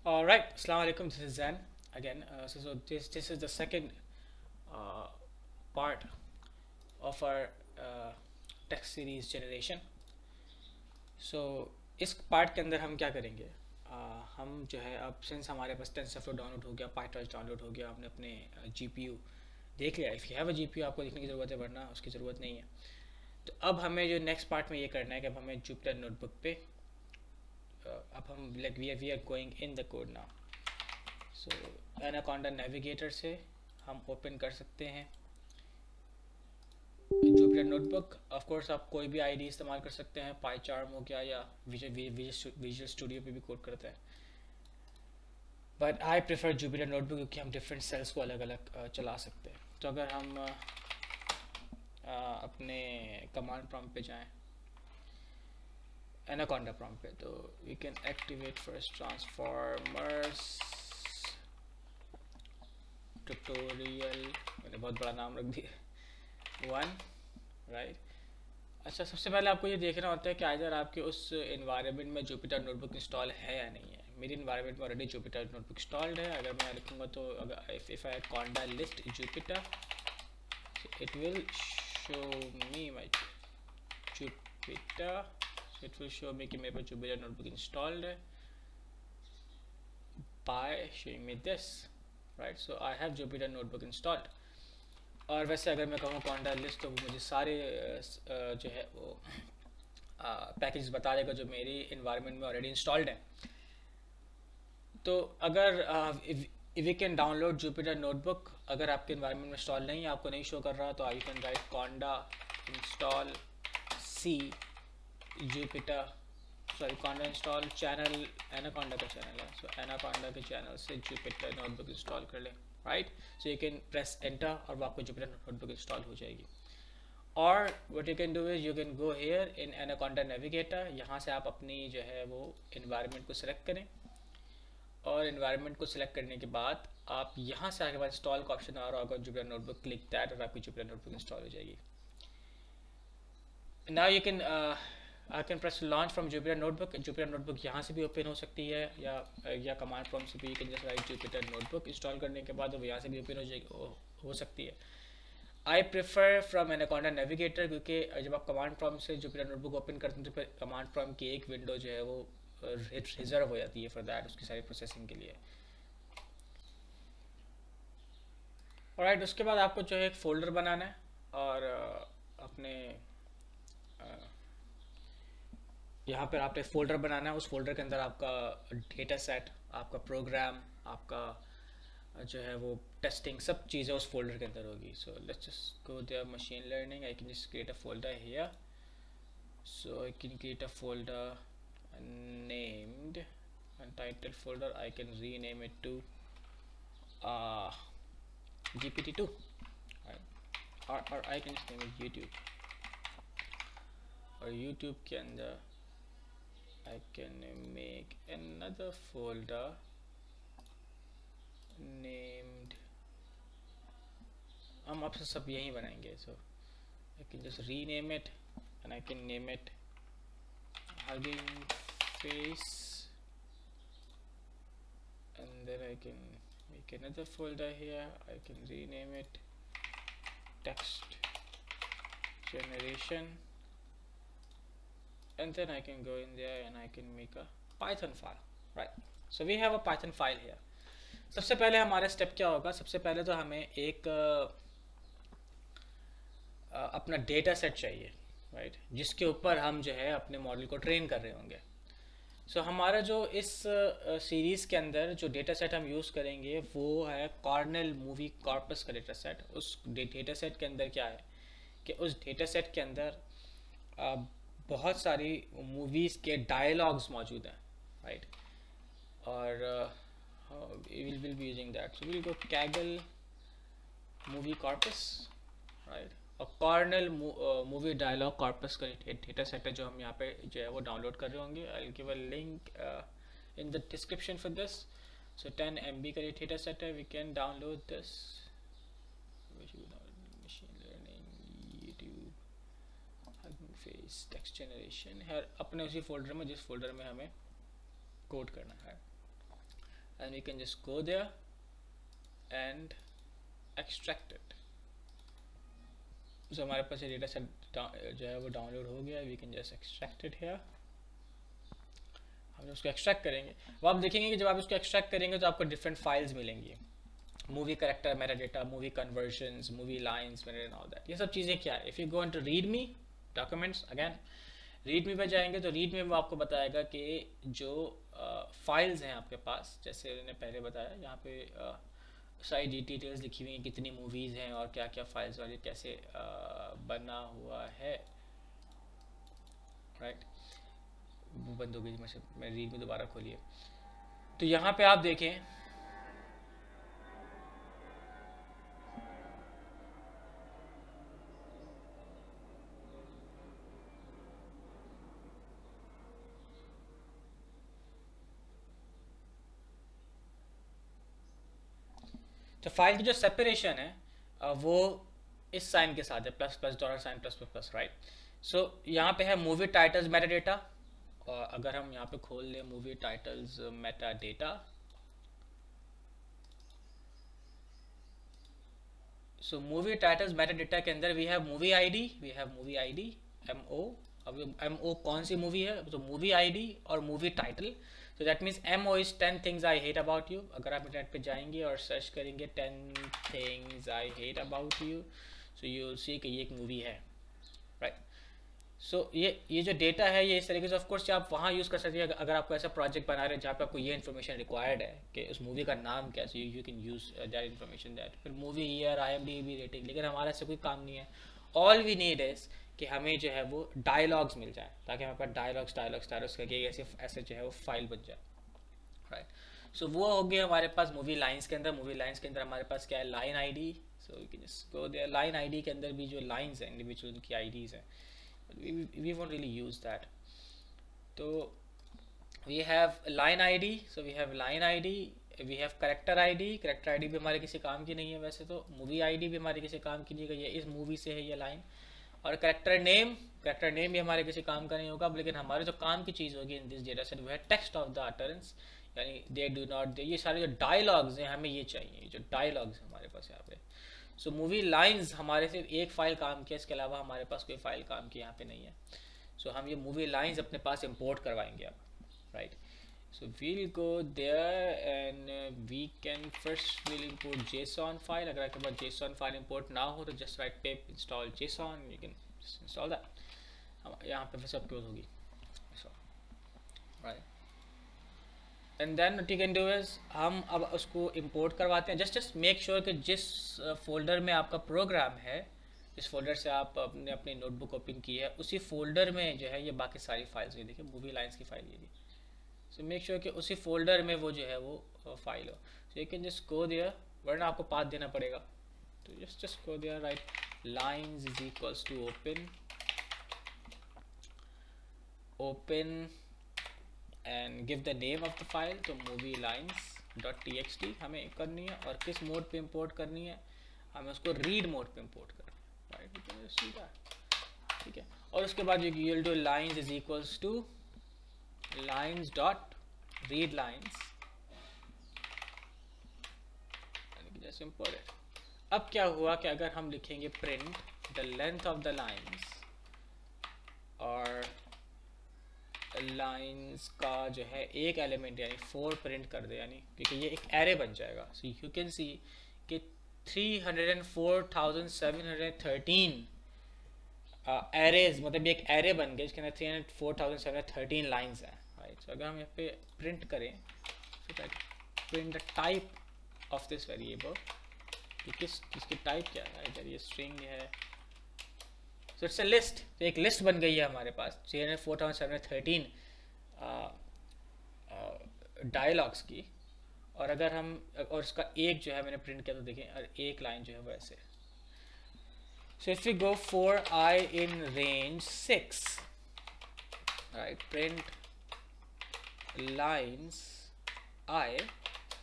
Alright, Assalamu alaikum. This is Zen again. So this is the second uh, part of our text series generation. So इस part के अंदर हम क्या करेंगे? हम जो है अब सिंस हमारे पास टेंसरफ्लो डाउनलोड हो गया, पाइटॉर्च डाउनलोड हो गया, हमने अपने जीपीयू देख लिया. If you have a GPU आपको देखने की ज़रूरत है, वरना उसकी ज़रूरत नहीं है. तो अब हमें जो नेक्स्ट पार्ट में ये करना है कि अब हमें जुपिटर नोटबुक पे अब हम like we are going in the code now. So Anaconda navigator से हम ओपन कर सकते हैं जुपिटर नोटबुक. ऑफ कोर्स आप कोई भी आईडी इस्तेमाल कर सकते हैं, पाईचार्म हो गया या विजुअल स्टूडियो पे भी कोड करते हैं. But I prefer Jupyter notebook क्योंकि हम डिफरेंट सेल्स को अलग अलग चला सकते हैं. तो अगर हम अपने कमांड प्रॉम्प्ट पे जाएं, एनाकोंडा प्रॉम्प्ट पे, तो we can activate first transformers tutorial. मैंने बहुत बड़ा नाम रख दिया, 1 राइट. अच्छा, सबसे पहले आपको ये देखना होता है कि आइदर आपके उस इन्वायरमेंट में जुपिटर नोटबुक इंस्टॉल है या नहीं है. मेरी इन्वायरमेंट में ऑलरेडी जुपिटर नोटबुक इंस्टॉल्ड है. अगर मैं लिखूँगा तो अगर if I conda list Jupyter, it will show me my Jupyter. It will show me कि मेरे पास जुपिटर नोटबुक इंस्टॉल्ड है by showing me this, right. So I have Jupyter notebook installed. और वैसे अगर मैं कहूँ कॉन्डा लिस्ट तो मुझे सारे जो है वो पैकेज बता देगा जो मेरी इन्वायरमेंट में ऑलरेडी इंस्टॉल्ड है. तो अगर we can download Jupyter notebook, अगर आपके इन्वायरमेंट में इंस्टॉल नहीं है, आपको नहीं शो कर रहा, तो you can write conda install C Jupyter, sorry conda install channel, Anaconda का चैनल है. सो एनाकोंडा के चैनल से जुपिटर नोटबुक इंस्टॉल कर लें, right. So you can press enter और वो आपको जुपिटर नोटबुक इंस्टॉल हो जाएगी. और what you can do is you can go here in Anaconda navigator. यहाँ से आप अपनी जो है वो इन्वायरमेंट को सिलेक्ट करें, और इन्वायरमेंट को सिलेक्ट करने के बाद आप यहाँ से आपके पास इंस्टॉल का ऑप्शन आ रहा होगा, जुपिटर नोटबुक, क्लिक दैट और आपकी जुपिटर नोटबुक इंस्टॉल हो जाएगी. Now you can I can press launch from Jupyter notebook. Jupyter notebook यहाँ से भी ओपन हो सकती है, या कमांड प्रॉम्प्ट से भी. You can just right Jupiter notebook install करने के बाद वो यहाँ से भी ओपन हो जाएगी, हो सकती है. I prefer from anaconda navigator, क्योंकि जब आप कमांड प्रॉम्प्ट से जुपिटर नोटबुक ओपन करते हैं तो फिर कमांड प्रॉम्प्ट की एक विंडो जो है वो रिजर्व हो जाती है फॉर दैट, उसकी सारी प्रोसेसिंग के लिए. ऑलराइट, उसके बाद आपको जो है एक फ़ोल्डर बनाना है, और अपने यहाँ पर आपने फ़ोल्डर बनाना है. उस फोल्डर के अंदर आपका डेटा सेट, आपका प्रोग्राम, आपका जो है वो टेस्टिंग, सब चीज़ें उस फोल्डर के अंदर होगी. So let's just go there machine learning. I can just create a folder here. So I can create a folder named untitled folder. I can rename it to GPT-2, right? or I can just name it YouTube. और YouTube के अंदर I can make another folder named, हम आपसे सब यही बनाएंगे. So I can just rename it and I can name it Hugging Face, and then I can make another folder here. I can rename it text generation, and then I can go in there and I can make a Python file, right. So we have a Python file here. सबसे पहले हमारा step क्या होगा? सबसे पहले तो हमें एक अपना डेटा सेट चाहिए, राइट, जिसके ऊपर हम जो है अपने मॉडल को ट्रेन कर रहे होंगे. सो हमारा जो इस सीरीज़ के अंदर जो डेटा सेट हम यूज़ करेंगे वो है कॉर्नेल मूवी कॉर्पस का डेटा सेट. उस डेटा सेट के अंदर क्या है कि उस डेटा सेट के अंदर बहुत सारी मूवीज़ के डायलॉग्स मौजूद हैं, राइट. और will be using that. So will go Kaggle movie corpus, right. और कॉर्नेल मूवी डायलॉग कॉर्पस का डेटा सेट है जो हम यहाँ पे जो है वो डाउनलोड कर रहे होंगे. I will give a link in the description for this. So 10 MB का डेटा सेट है. We can download this. Machine learning, YouTube, hugging face, text generation है अपने उसी फोल्डर में जिस फोल्डर में हमें कोड करना है. and we can just go there and extract it. So हमारे पास ये डेटा सेट जो है वो डाउनलोड हो गया, we can just extract it here. हम जब उसको एक्सट्रैक्ट करेंगे, वो आप देखेंगे कि जब आप इसको एक्सट्रैक्ट करेंगे तो आपको डिफरेंट फाइल्स मिलेंगी, movie character meta data, movie conversations, movie lines, and all that. ये सब चीज़ें क्या है, if you go into read me documents, again read me पे जाएंगे तो रीड मी वो आपको बताएगा कि जो फाइल्स हैं आपके पास, जैसे मैंने पहले बताया यहाँ पे सारी डिटेल्स लिखी हुई हैं, कितनी मूवीज़ हैं और क्या क्या फाइल्स वाले कैसे बना हुआ है, राइट। वो बंद हो गई मैं रीड में दोबारा खोलिए। तो यहाँ पे आप देखें तो फाइल की जो सेपरेशन है वो इस साइन के साथ है, plus plus dollar sign plus plus plus, right. So यहाँ पे है मूवी टाइटल्स मेटा डेटा, और अगर हम यहाँ पे खोल लें movie titles meta data, so movie titles meta data के अंदर we have movie ID, MO। अब MO कौन सी मूवी है, तो मूवी आईडी और मूवी टाइटल। तो that means MO is 10 things I hate about you. अगर आप इंटरनेट पे जाएंगे और सर्च करेंगे 10 things I hate about you, so you will see कि ये एक मूवी है, राइट। सो ये जो डेटा है ये इस तरीके से, ऑफ कोर्स आप वहाँ यूज़ कर सकते हैं अगर आपको ऐसा प्रोजेक्ट बना रहे हैं जहाँ पे आपको ये इन्फॉर्मेशन रिक्वायर्ड है कि उस मूवी का नाम क्या है, you can use that information that. फिर मूवी ईयर, IMDb रेटिंग, लेकिन हमारा ऐसा कोई काम नहीं है। ऑल वी नीड इज़ कि हमें जो है वो डायलॉग्स मिल जाए, ताकि हमारे पास डायलॉग्स करके ऐसे जो है वो फाइल बन जाए, राइट। सो वो हो गया हमारे पास मूवी लाइन्स के अंदर। मूवी लाइन्स के अंदर हमारे पास क्या है, line ID. So you can just go there. Line ID के अंदर भी जो लाइन्स हैं इंडिविजुअल उनकी आईडीज़ हैं, we won't really use that. So we have line ID, so we have line ID, we have character ID भी हमारे किसी काम की नहीं है वैसे तो। मूवी ID भी हमारे किसी काम की नहीं है, ये इस मूवी से है ये लाइन। और कैरेक्टर नेम भी हमारे किसी काम का नहीं होगा, लेकिन हमारे जो काम की चीज़ होगी इन दिस डेटा सेट वो है टेक्स्ट ऑफ द अटरेंस, यानी दे डू नॉट दे, ये सारे जो डायलॉग्स हैं हमें ये चाहिए, ये जो डायलॉग्स हमारे पास यहाँ पे। सो मूवी लाइन्स हमारे सिर्फ एक फ़ाइल काम की है, इसके अलावा हमारे पास कोई फ़ाइल काम की यहाँ पे नहीं है। सो हम ये मूवी लाइन्स अपने पास इंपोर्ट करवाएंगे अब, right. So we'll go there and we can first will import JSON file. अगर आपके पास जेसॉन फाइल इंपोर्ट ना हो तो जस्ट राइट पे install JSON, you can install that. यहाँ पे फिर सब क्लोज होगी, right. And then what you can do is हम अब उसको इंपोर्ट करवाते हैं। जस्ट मेक श्योर कि जिस फोल्डर में आपका प्रोग्राम है, जिस फोल्डर से आप अपनी नोटबुक ओपन की है, उसी फोल्डर में जो है ये बाकी सारी फाइल्स, ये देखिए मूवी लाइन्स की फाइल ये भी। सो मेक श्योर कि उसी फोल्डर में वो जो है वो फाइल हो। So you can just go there, वरना आपको पाथ देना पड़ेगा। तो just go there, right lines is equals to open and give the name of the file, तो movie lines.txt हमें करनी है। और किस मोड पे इंपोर्ट करनी है, हमें उसको रीड मोड पे इंपोर्ट करना है, राइट। ठीक है, और उसके बाद you will do lines is equals to lines dot read lines, जैसे इंपोर्ट। अब क्या हुआ कि अगर हम लिखेंगे print the length of the lines, और लाइन्स का जो है एक एलिमेंट यानी 4 प्रिंट कर दे, यानी क्योंकि ये एक एरे बन जाएगा। सो यू कैन सी कि 304,713 एरेज, मतलब ये एक एरे बन गया जिसके अंदर 304,713 लाइन्स हैं, राइट। सो अगर हम यहाँ पे प्रिंट करें, print the type of this variable, कि इसकी टाइप क्या है, इधर ये स्ट्रिंग है। सो इट्स अ लिस्ट, तो एक लिस्ट बन गई है हमारे पास 304,713 डायलॉग्स की। और अगर हम और इसका एक जो है मैंने प्रिंट किया तो देखें, और एक लाइन जो है वो ऐसे। So if we go for I in range 6, right, print lines I.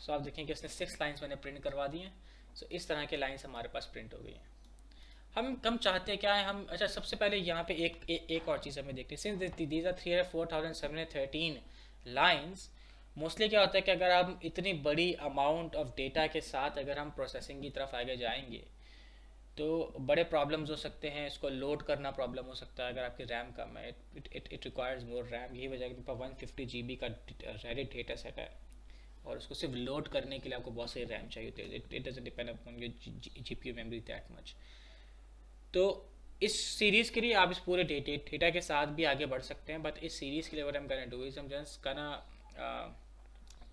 सो आप देखें कि उसने 6 लाइन्स मैंने प्रिंट करवा दी हैं। सो इस तरह के लाइन्स हमारे पास प्रिंट हो गई हैं। हम कम चाहते हैं क्या है, हम अच्छा सबसे पहले यहाँ पे एक और चीज़ हमें देखते हैं। Since these are 304,713 lines, mostly क्या होता है कि अगर हम इतनी बड़ी अमाउंट ऑफ डेटा के साथ अगर हम प्रोसेसिंग की तरफ आगे जाएंगे तो बड़े प्रॉब्लम्स हो सकते हैं, इसको लोड करना प्रॉब्लम हो सकता है अगर आपकी रैम कम है, इट रिक्वायर्स मोर रैम। यही वजह है कि 150 GB का रेडिट डेटा सेट है और उसको सिर्फ लोड करने के लिए आपको बहुत सारी रैम चाहिए होती है। It doesn't depend upon your GPU memory that much. तो इस सीरीज़ के लिए आप इस पूरे डेटा के साथ भी आगे बढ़ सकते हैं, बट इस सीरीज़ के लिए what I am gonna do is I am just gonna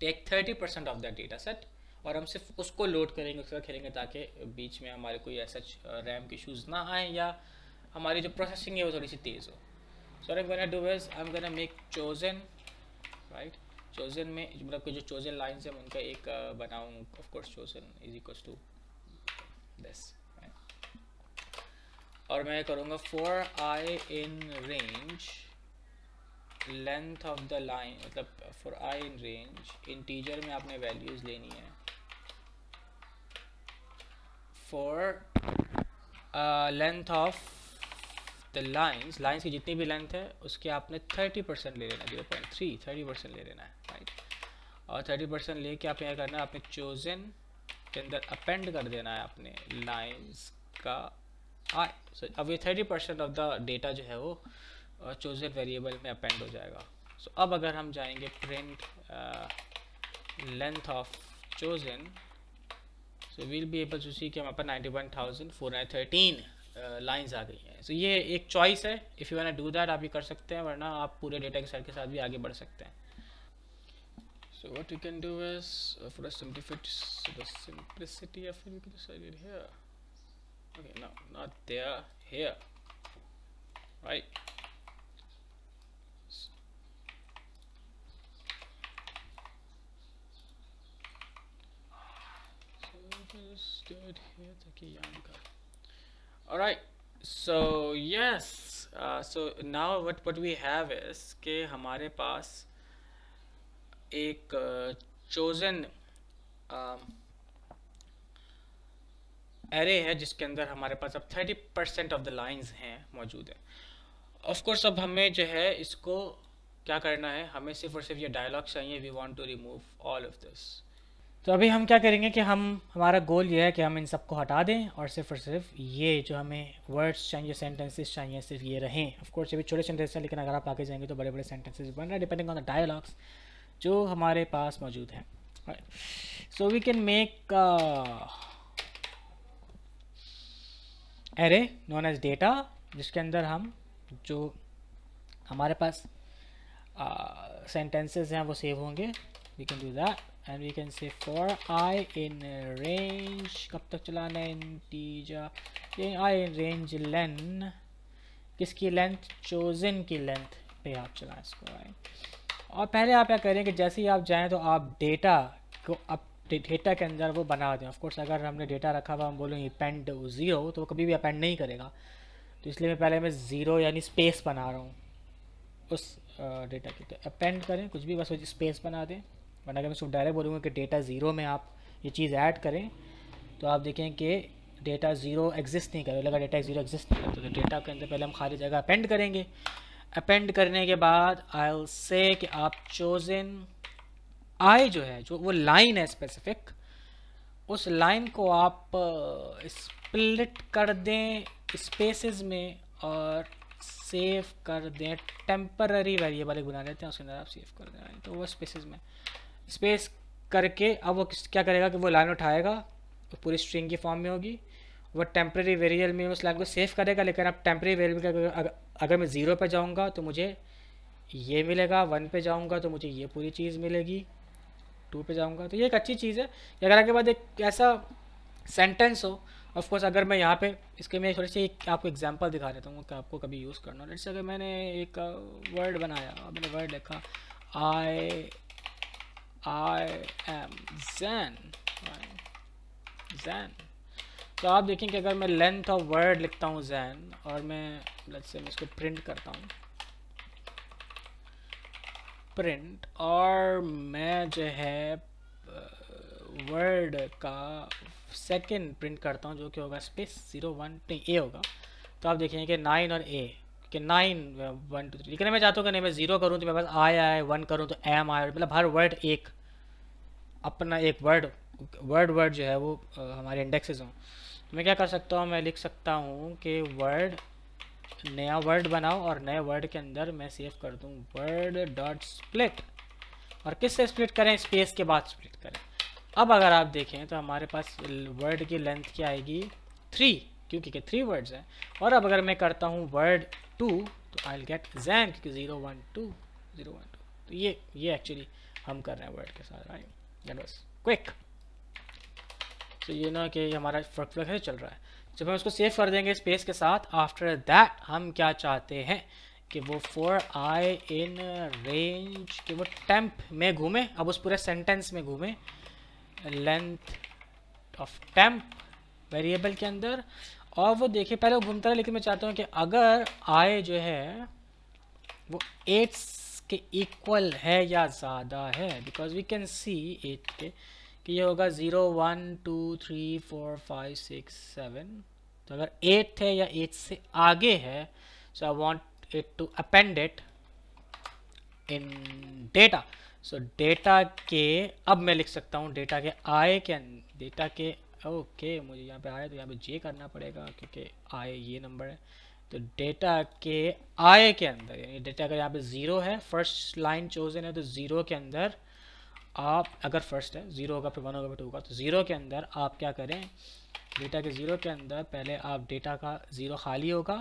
take 30% of that data set और हम सिर्फ उसको लोड करेंगे, उसका खेलेंगे ताकि बीच में हमारे कोई ऐसा रैम के इशूज़ ना आए या हमारी जो प्रोसेसिंग है वो थोड़ी सी तेज़ हो। So I am gonna do is I am gonna make chosen, right. Chosen में मतलब जो चोजन लाइन्स है उनका एक बनाऊँ। Of course chosen is equals to this, और मैं करूँगा for I in range length of the line, मतलब for I in range integer में आपने वैल्यूज़ लेनी है। For length of the lines की जितनी भी लेंथ है उसके आपने 30% ले लेना, 0.3 30% ले लेना है, राइट। और 30% लेके आप क्या करना है, आपने चोजन के अंदर अपेंड कर देना है अपने लाइन्स का आई। सो अब ये 30% ऑफ द डेटा जो है वो चोजन वेरिएबल में अपेंड हो जाएगा। सो अब अगर हम जाएंगे print length of chosen, so we'll be able to see कि हमारे पास 91,413 लाइन्स आ गई हैं। सो ये एक चॉइस है, if you want to do that आप ये कर सकते हैं, वरना आप पूरे डेटा के सेट के साथ भी आगे बढ़ सकते हैं। So what you can do is for the simplicity of it, we can decide it here. Okay, no, not there, here, right? So just do it here, ताकि याद कर। All right, so yes, so now what we have is कि हमारे पास एक chosen array है जिसके अंदर हमारे पास अब 30% ऑफ द लाइंस हैं मौजूद है। ऑफ कोर्स अब हमें जो है इसको क्या करना है, हमें सिर्फ और सिर्फ ये डायलॉग चाहिए, we want to remove all of this. तो अभी हम क्या करेंगे कि हमारा गोल ये है कि हम इन सबको हटा दें और सिर्फ ये जो हमें वर्ड्स चाहिए, सेंटेंसेस चाहिए, सिर्फ ये रहें। ऑफ कोर्स ये भी छोटे सेंटेंसेस हैं, लेकिन अगर आप आगे जाएंगे तो बड़े बड़े सेंटेंसेस बन रहे हैं डिपेंडिंग ऑन द डायलॉग्स जो हमारे पास मौजूद हैं। So we can make array known as data, जिसके अंदर हम जो हमारे पास सेंटेंसेस हैं वो सेव होंगे। We can do that and we can say for I in range, कब तक चलाना है इंटीजर, ये आई इन रेंज लेंथ, किसकी लेंथ, चोजन की लेंथ पे आप चलाएं इसको, राइट। और पहले आप क्या करें कि जैसे ही आप जाएं तो आप डेटा को अब डेटा के अंदर वो बना दें। ऑफ कोर्स अगर हमने डेटा रखा हुआ हम बोलेंगे अपेंड 0 तो वो कभी भी अपेंड नहीं करेगा, तो इसलिए मैं पहले ज़ीरो यानी स्पेस बना रहा हूँ उस डेटा की। तो अपेंड करें कुछ भी, बस स्पेस बना दें, वरना अगर मैं सिर्फ डायरेक्ट बोलूँगा कि डेटा 0 में आप ये चीज़ ऐड करें तो आप देखें कि डेटा 0 एग्जिस्ट नहीं करे, लगा डेटा 0 एग्जिस्ट नहीं करता। तो डेटा के अंदर पहले हम खाली जगह अपेंड करेंगे। अपेंड करने के बाद आई विल से कि आप चोजन आई जो है, जो वो लाइन है स्पेसिफिक, उस लाइन को आप स्प्लिट कर दें स्पेसेस में और सेव कर दें। टेम्पररी वेरिएबल एक बना देते हैं, उसके अंदर आप सेव कर दें। तो वो स्पेसेस में स्पेस करके अब वो क्या करेगा कि वो लाइन उठाएगा, तो पूरी स्ट्रिंग की फॉर्म में होगी, वो टेम्पररी वेरिएबल में उस लाइन को सेव करेगा। लेकिन अब टेम्पररी वेरिएबल अगर मैं 0 पे जाऊंगा तो मुझे ये मिलेगा, 1 पे जाऊंगा तो मुझे ये पूरी चीज़ मिलेगी, 2 पे जाऊंगा तो ये एक अच्छी चीज़ है। अगर आगे बाद एक ऐसा सेंटेंस हो, ऑफ कोर्स अगर मैं यहाँ पे इसके मैं थोड़ी सी आपको एग्जांपल दिखा देता हूँ कि आपको कभी यूज़ करना हो। जैसे अगर मैंने एक वर्ड बनाया, मैंने वर्ड लिखा आई एम जैन, तो आप देखें कि अगर मैं लेंथ ऑफ वर्ड लिखता हूँ जैन और मैं लेट्स से मैं इसको प्रिंट करता हूँ, प्रिंट, और मैं जो है वर्ड का सेकंड प्रिंट करता हूँ जो कि होगा स्पेस 0 1 नहीं ए होगा, तो आप देखेंगे कि 9 और ए कि 9 1 2 3, लेकिन मैं चाहता हूँ कि नहीं मैं 0 करूँ तो मेरे पास आई आए, 1 करूँ तो एम आए, मतलब हर वर्ड एक अपना एक वर्ड जो है वो हमारे इंडेक्सेस हों। तो मैं क्या कर सकता हूँ, मैं लिख सकता हूँ कि वर्ड, नया वर्ड बनाओ और नए वर्ड के अंदर मैं सेव कर दूँ वर्ड डॉट स्प्लिट। और किससे स्प्लिट करें, स्पेस के बाद स्प्लिट करें। अब अगर आप देखें तो हमारे पास वर्ड की लेंथ क्या आएगी 3, क्योंकि 3 वर्ड्स हैं। और अब अगर मैं करता हूँ वर्ड 2 तो आई विल गेट जैन, क्योंकि 0 1 2 0 1 2। तो ये एक्चुअली हम कर रहे हैं वर्ड के साथ, राइट। That was quick. तो ये ना कि हमारा वर्कफ्लो कैसे चल रहा है। जब हम उसको सेव कर देंगे स्पेस के साथ, आफ्टर दैट हम क्या चाहते हैं कि वो फॉर आई इन रेंज कि वो टेम्प में घूमे। अब उस पूरे सेंटेंस में घूमे लेंथ ऑफ टेम्प वेरिएबल के अंदर। और वो देखिए पहले वो घूमता है, लेकिन मैं चाहता हूँ कि अगर आई जो है वो 8 के इक्वल है या ज़्यादा है, बिकॉज वी कैन सी 8 के कि ये होगा 0 1 2 3 4 5 6 7। तो अगर 8 है या 8 से आगे है, so I want it to append it in data. So data के, अब मैं लिख सकता हूँ डेटा के आई के, डेटा के ओके मुझे यहाँ पे आए तो यहाँ पे जे करना पड़ेगा क्योंकि आई ये नंबर है। तो डेटा के आई के अंदर, यानी डेटा अगर यहाँ पे 0 है, फर्स्ट लाइन चोजन है, तो 0 के अंदर आप, अगर फर्स्ट है 0 होगा फिर 1 होगा फिर 2 होगा, तो 0 के अंदर आप क्या करें, डेटा के 0 के अंदर पहले आप डेटा का 0 खाली होगा,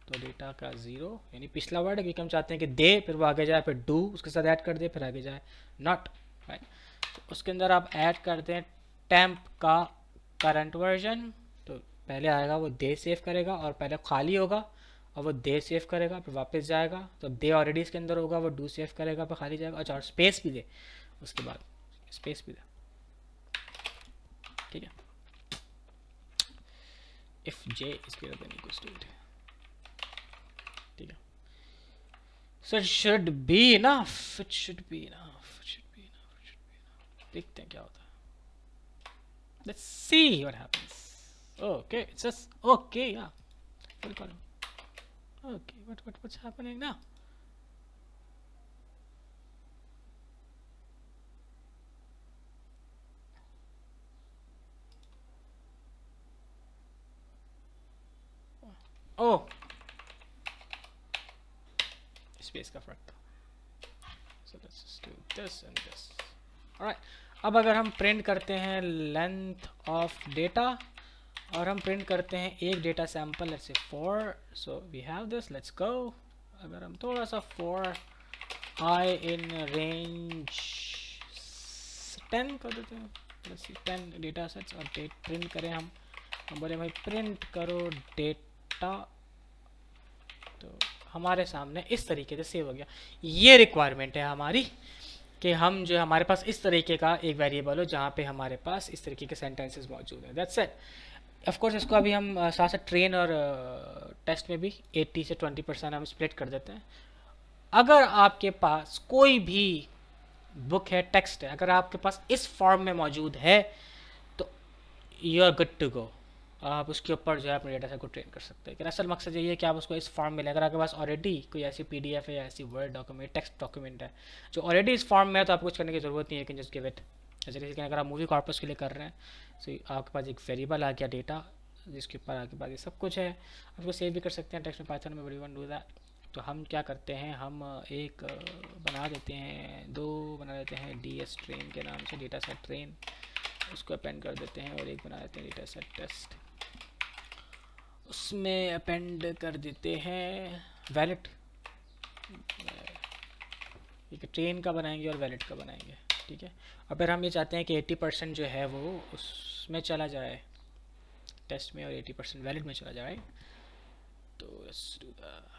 तो डेटा का 0 यानी पिछला वर्ड है, क्योंकि हम चाहते हैं कि दे फिर वो आगे जाए, फिर डू उसके साथ ऐड कर दे, फिर आगे जाए नॉट, राइट। तो उसके अंदर आप ऐड करते हैं टेम्प का करंट वर्जन। तो पहले आएगा वो दे सेव करेगा और पहले खाली होगा, और वो दे सेव करेगा फिर वापस जाएगा, तो दे ऑलरेडी इसके अंदर होगा, वो डू सेव करेगा फिर खाली जाएगा। अच्छा, और स्पेस भी दे, उसके बाद स्पेस भी दे, ठीक है। If j is greater than equals to it, ठीक है। So it should be enough, it should be enough, it should be enough, it should be enough. देखते हैं क्या होता है, let's see what happens. Okay it's just okay, या full column. Okay, what's happening now? Oh, space का फर्क था। So let's just do this and this. Alright, अब अगर हम प्रिंट करते हैं लेंथ ऑफ डेटा और हम प्रिंट करते हैं एक data sample, let's say 4, so we have this, let's go. अगर हम थोड़ा सा 4 आई इन रेंज 10 कर देते हैं, लेट्स सी 10 डेटा सेट्स, और डेट प्रिंट करें हम बोले भाई प्रिंट करो डेटा, तो हमारे सामने इस तरीके से सेव हो गया। ये रिक्वायरमेंट है हमारी कि हम जो हमारे पास इस तरीके का एक वेरिएबल हो जहाँ पे हमारे पास इस तरीके के सेंटेंसेस मौजूद हैं। That's it. ऑफ कोर्स इसको अभी हम साथ साथ ट्रेन और टेस्ट में भी 80 से 20% हम स्प्लिट कर देते हैं। अगर आपके पास कोई भी बुक है, टेक्स्ट है, अगर आपके पास इस फॉर्म में मौजूद है तो you are good to go. आप उसके ऊपर जो है अपने डेटा सेट को ट्रेन कर सकते हैं। लेकिन असल मकसद ये है कि आप उसको इस फॉर्म में लें। अगर आपके पास ऑलरेडी कोई ऐसी PDF है या ऐसी वर्ड डॉक्यूमेंट, टेक्स्ट डॉक्यूमेंट है जो ऑलरेडी इस फॉर्म में है, तो आपको कुछ करने की ज़रूरत नहीं है कि जस्ट गिव इट। जैसे कि अगर आप मूवी कॉर्पस के लिए कर रहे हैं, तो आपके पास एक वेरिएबल आ गया डेटा, जिसके ऊपर आपके पास ये सब कुछ है, आप उसको सेव भी कर सकते हैं टेक्स्ट में, पाइथन में, but we want do that. तो हम क्या करते हैं, हम एक बना देते हैं, 2 बना देते हैं DS ट्रेन के नाम से, डेटा सेट ट्रेन, उसको अपेंड कर देते हैं, और एक बना देते हैं डेटा सेट टेस्ट, उसमें अपेंड कर देते हैं वैलिड। ठीक है, ट्रेन का बनाएंगे और वैलिड का बनाएंगे, ठीक है। और फिर हम ये चाहते हैं कि 80% जो है वो उसमें चला जाए टेस्ट में, और 80% वैलिड में चला जाए। तो लेट्स डू दैट।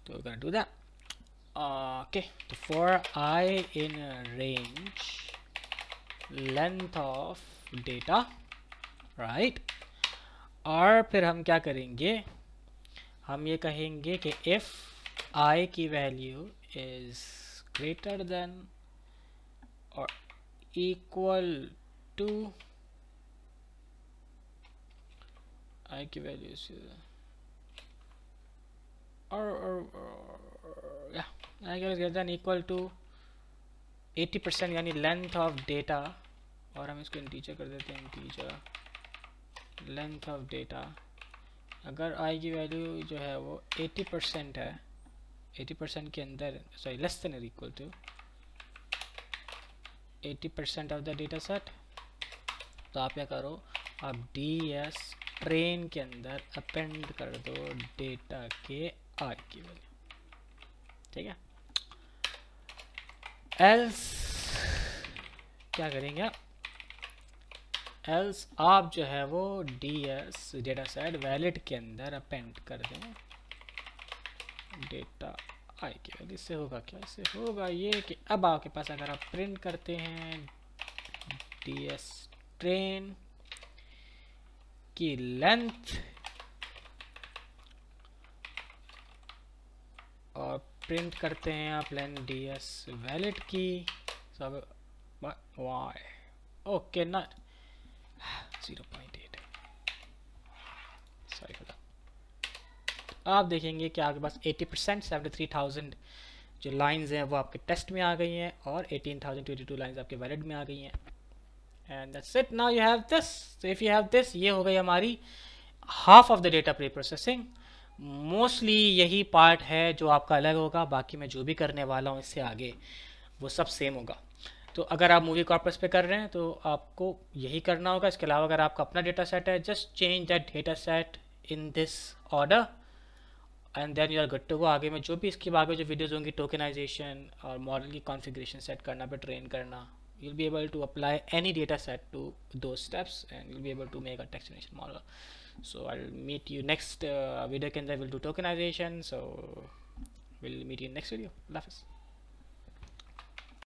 तो we're gonna do that. Okay, so for I in range length of data, right? और फिर हम क्या करेंगे, हम ये कहेंगे कि if I की value is greater than or equal to आई की वैल्यूज और या आई की ग्रेटर देन इक्वल टू 80% यानी लेंथ ऑफ डेटा, और हम इसको इंटीजर कर देते हैं, इंटीजर लेंथ ऑफ डेटा। अगर आई की वैल्यू जो है वो 80% है, 80% के अंदर, सॉरी लेस देन और equal to 80% of the data set, तो आप क्या करो, आप ds ट्रेन के अंदर अपेंड कर दो डेटा के आई की वैल्यू, ठीक है। एल्स क्या करेंगे आप, एल्स आप जो है वो ds डेटा सेट वैलिड के अंदर अपेंड कर दें डेटा आई की वैल्यू। इससे होगा क्या, इससे होगा ये कि अब आपके पास अगर आप प्रिंट करते हैं ds ट्रेन की लेंथ और प्रिंट करते हैं आप लेंथ ds वैलिड की, सब वाई ओके ना 0.8, सॉरी आप देखेंगे कि आपके पास 80% 73,000 जो लाइंस हैं वो आपके टेस्ट में आ गई हैं और 18,022 लाइंस आपके वैलिड में आ गई हैं। And that's it, now you have this. So if you have this, ये हो गई हमारी half of the data pre processing. Mostly यही पार्ट है जो आपका अलग होगा, बाकी मैं जो भी करने वाला हूँ इससे आगे वो सब सेम होगा। तो अगर आप मूवी कॉर्पस पे कर रहे हैं तो आपको यही करना होगा। इसके अलावा अगर आपका अपना डेटा सेट है, just change that data set in this order and then you are good to go. आगे में जो भी इसके आगे जो वीडियोज़ होंगी, टोकनाइजेशन और मॉडल की कॉन्फ़िगरेशन सेट करना पे ट्रेन करना, you'll be able to apply any data set to those steps and you'll be able to make a text generation model. So I'll meet you next video के अंदर we'll do tokenization. So we'll meet you in next video. Allah Hafiz.